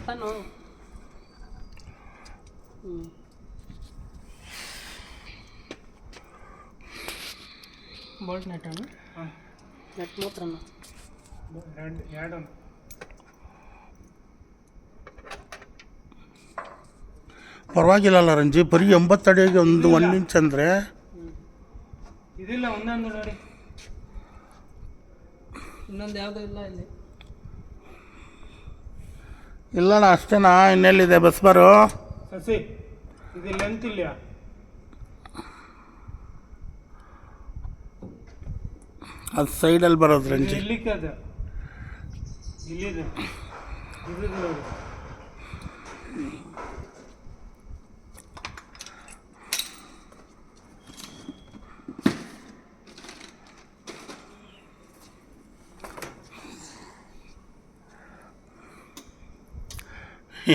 ಮಸ್ತಾನು. Bolt net ಅಣ್ಣ. Net ಮಾತ್ರ ಎರಡು ಪರವಾಗಿಲ್ಲ ರಂಜಿ, ಬರೀ 80 ಅಡಿಗೆ ಒಂದು 1 ಇಂಚ್ ಅಂದರೆ ಇದಿಲ್ಲ. ಒಂದೊಂದು ನೋಡಿ, ಇನ್ನೊಂದು ಯಾವುದೂ ಇಲ್ಲ ಇಲ್ಲಿ. ಇಲ್ಲಣ್ಣ ಅಷ್ಟೇನಾ? ಇನ್ನೆಲ್ಲಿದೆ ಬಸ್ ಬರು ಸಸಿ? ಇದು ಲೆಂತ್ ಇಲ್ಲ, ಅದು ಸೈಡಲ್ಲಿ ಬರೋದು ರಂಜಿ. ಇಲ್ಲಿಕ್ಕೆ ಅದು ಇಲ್ಲಿದೆ. ಇದು ನೋಡಿ,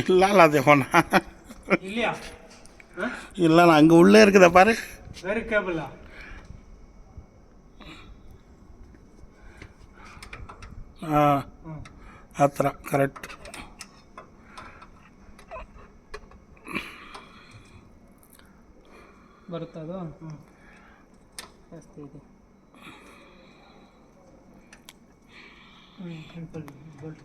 இல்ல தேவனா இல்லையா? இல்லைண்ணா அங்கே உள்ளே இருக்குதா பாரு. வேறு கேபிளா? ಆ ಥರ ಕರೆಕ್ಟ್. ಬರುತ್ತದು ಜಾಸ್ತಿ ಇದೆ. Simple bolt